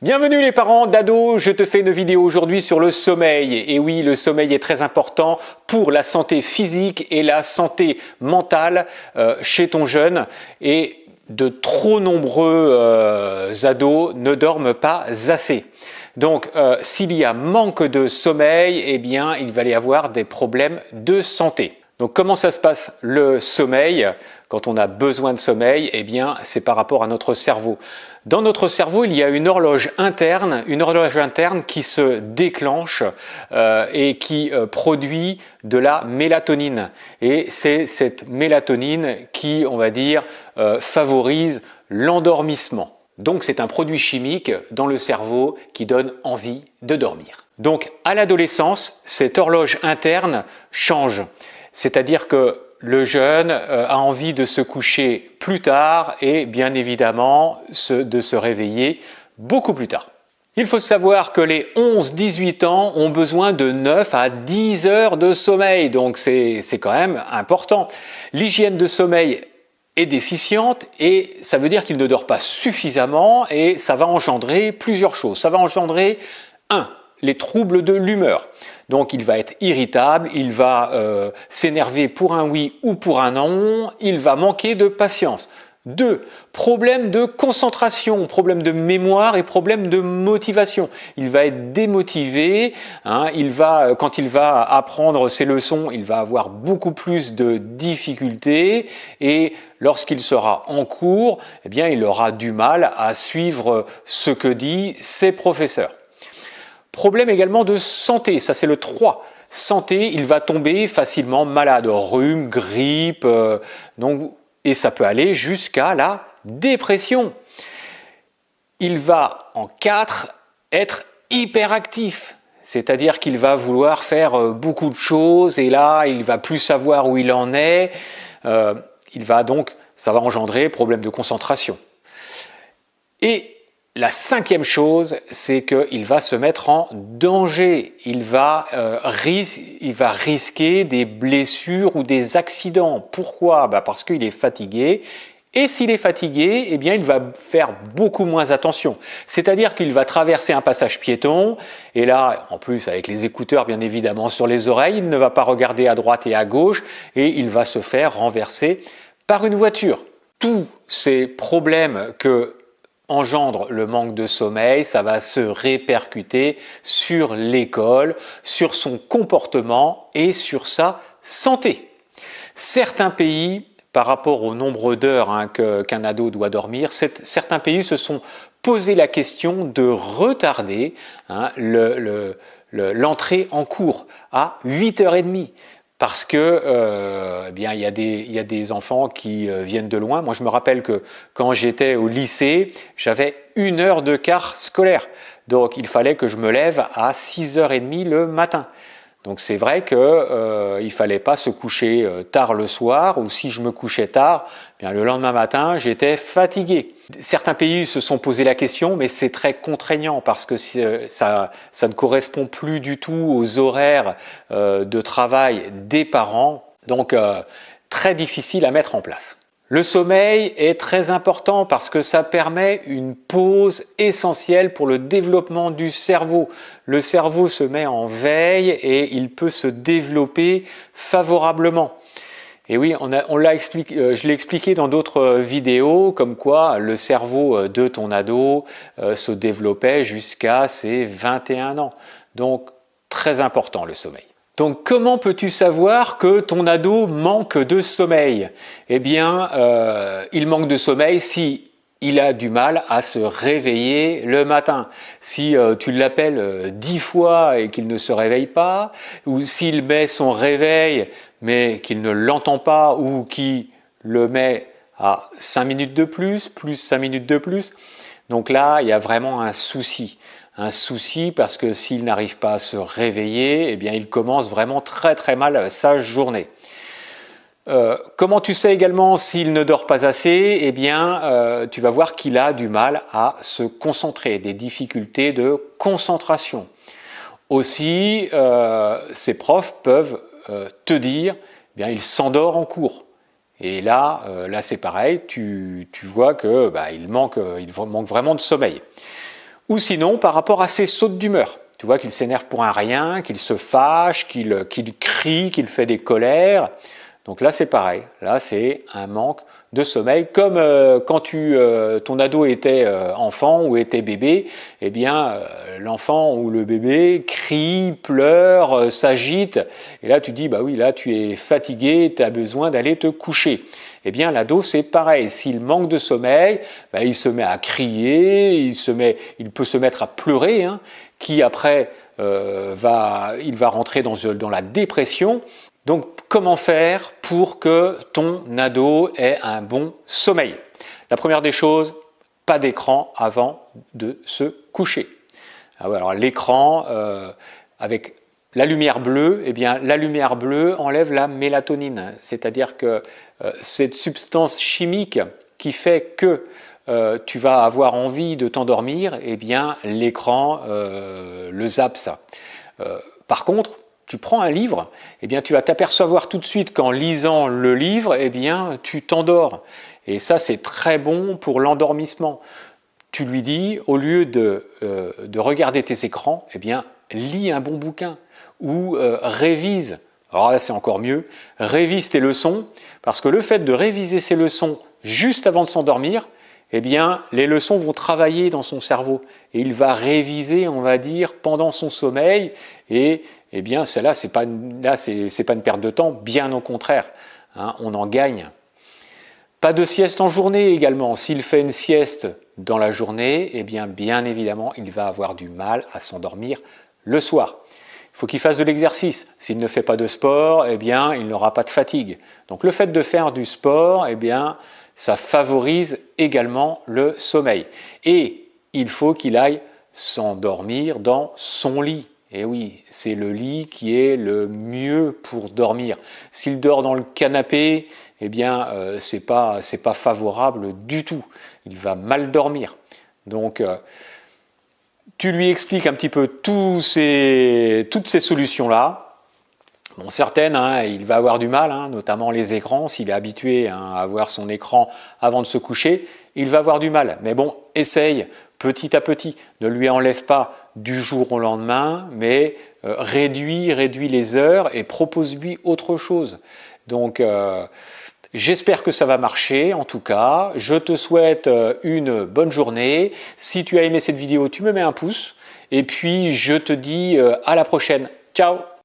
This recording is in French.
Bienvenue les parents d'ados, je te fais une vidéo aujourd'hui sur le sommeil. Et oui, le sommeil est très important pour la santé physique et la santé mentale chez ton jeune. Et de trop nombreux ados ne dorment pas assez. Donc, s'il y a manque de sommeil, eh bien, il va y avoir des problèmes de santé. Donc, comment ça se passe le sommeil? Quand on a besoin de sommeil, eh bien, c'est par rapport à notre cerveau. Dans notre cerveau, il y a une horloge interne qui se déclenche et qui produit de la mélatonine. Et c'est cette mélatonine qui, on va dire, favorise l'endormissement. Donc, c'est un produit chimique dans le cerveau qui donne envie de dormir. Donc, à l'adolescence, cette horloge interne change. C'est-à-dire que le jeune a envie de se coucher plus tard et bien évidemment de se réveiller beaucoup plus tard. Il faut savoir que les 11-18 ans ont besoin de 9 à 10 heures de sommeil, donc c'est quand même important. L'hygiène de sommeil est déficiente et ça veut dire qu'il ne dort pas suffisamment et ça va engendrer plusieurs choses. Ça va engendrer 1. Les troubles de l'humeur. Donc il va être irritable, il va s'énerver pour un oui ou pour un non, il va manquer de patience. 2. Problème de concentration, problème de mémoire et problème de motivation. Il va être démotivé, quand il va apprendre ses leçons, il va avoir beaucoup plus de difficultés et lorsqu'il sera en cours, eh bien, il aura du mal à suivre ce que disent ses professeurs. Problème également de santé, ça c'est le 3. Santé, il va tomber facilement malade, rhume, grippe, et ça peut aller jusqu'à la dépression. Il va en 4 être hyperactif, c'est-à-dire qu'il va vouloir faire beaucoup de choses et là il va plus savoir où il en est, ça va engendrer problème de concentration. Et la 5e chose, c'est qu'il va se mettre en danger, il va risquer des blessures ou des accidents. Pourquoi? Parce qu'il est fatigué. Et s'il est fatigué, eh bien, il va faire beaucoup moins attention. C'est-à-dire qu'il va traverser un passage piéton, et là, en plus, avec les écouteurs, bien évidemment, sur les oreilles, il ne va pas regarder à droite et à gauche, et il va se faire renverser par une voiture. Tous ces problèmes que engendre le manque de sommeil, ça va se répercuter sur l'école, sur son comportement et sur sa santé. Certains pays, par rapport au nombre d'heures qu'un ado doit dormir, certains pays se sont posé la question de retarder l'entrée en cours à 8h30. Parce que il y a des enfants qui viennent de loin. Moi, je me rappelle que quand j'étais au lycée, j'avais 1 heure de quart scolaire. Donc, il fallait que je me lève à 6h30 le matin. Donc, c'est vrai que il fallait pas se coucher tard le soir, ou si je me couchais tard, bien le lendemain matin, j'étais fatigué. Certains pays se sont posé la question, mais c'est très contraignant parce que ça ne correspond plus du tout aux horaires de travail des parents, donc très difficile à mettre en place. Le sommeil est très important parce que ça permet une pause essentielle pour le développement du cerveau. Le cerveau se met en veille et il peut se développer favorablement. Et oui, je l'ai expliqué dans d'autres vidéos, comme quoi le cerveau de ton ado se développait jusqu'à ses 21 ans. Donc, très important le sommeil. Donc, comment peux-tu savoir que ton ado manque de sommeil? Eh bien, il manque de sommeil si il a du mal à se réveiller le matin. Si tu l'appelles 10 fois et qu'il ne se réveille pas, ou s'il met son réveil mais qu'il ne l'entend pas, ou qu'il le met à 5 minutes de plus 5 minutes de plus, donc là, il y a vraiment un souci. Un souci parce que s'il n'arrive pas à se réveiller, eh bien, il commence vraiment très très mal sa journée. Comment tu sais également s'il ne dort pas assez? Eh bien, tu vas voir qu'il a du mal à se concentrer, des difficultés de concentration. Aussi, ses profs peuvent te dire, eh bien, il s'endort en cours. Et là c'est pareil, tu vois que il manque vraiment de sommeil. Ou sinon par rapport à ses sautes d'humeur. Tu vois qu'il s'énerve pour un rien, qu'il se fâche, qu'il crie, qu'il fait des colères. Donc là c'est pareil, là c'est un manque de sommeil, comme quand ton ado était enfant ou était bébé, eh bien l'enfant ou le bébé crie, pleure, s'agite, et là tu dis bah oui, là tu es fatigué, tu as besoin d'aller te coucher. Eh bien l'ado c'est pareil, s'il manque de sommeil, bah, il se met à crier, il peut se mettre à pleurer, hein, qui après il va rentrer dans la dépression. Donc, comment faire pour que ton ado ait un bon sommeil? La première des choses, pas d'écran avant de se coucher. Ah ouais, alors l'écran, avec la lumière bleue, eh bien, la lumière bleue enlève la mélatonine, c'est-à-dire que cette substance chimique qui fait que tu vas avoir envie de t'endormir, eh bien, l'écran le zappe ça. Par contre, tu prends un livre, eh bien, tu vas t'apercevoir tout de suite qu'en lisant le livre, eh bien, tu t'endors. Et ça, c'est très bon pour l'endormissement. Tu lui dis, au lieu de regarder tes écrans, eh bien, lis un bon bouquin ou révise. Alors là, c'est encore mieux. Révise tes leçons, parce que le fait de réviser ses leçons juste avant de s'endormir, eh bien, les leçons vont travailler dans son cerveau et il va réviser, on va dire, pendant son sommeil. Et eh bien, celle-là, c'est pas une perte de temps, bien au contraire, hein, on en gagne. Pas de sieste en journée également. S'il fait une sieste dans la journée, eh bien évidemment, il va avoir du mal à s'endormir le soir. Il faut qu'il fasse de l'exercice. S'il ne fait pas de sport, eh bien, il n'aura pas de fatigue. Donc, le fait de faire du sport, eh bien, ça favorise également le sommeil. Et il faut qu'il aille s'endormir dans son lit. Et oui, c'est le lit qui est le mieux pour dormir. S'il dort dans le canapé, eh bien, c'est pas favorable du tout. Il va mal dormir. Donc, tu lui expliques un petit peu toutes ces solutions-là. Bon, certaines, hein, il va avoir du mal, hein, notamment les écrans. S'il est habitué à voir son écran avant de se coucher, il va avoir du mal. Mais bon, essaye petit à petit. Ne lui enlève pas du jour au lendemain, mais réduis les heures et propose-lui autre chose. Donc, j'espère que ça va marcher. En tout cas, je te souhaite une bonne journée. Si tu as aimé cette vidéo, tu me mets un pouce. Et puis, je te dis à la prochaine. Ciao!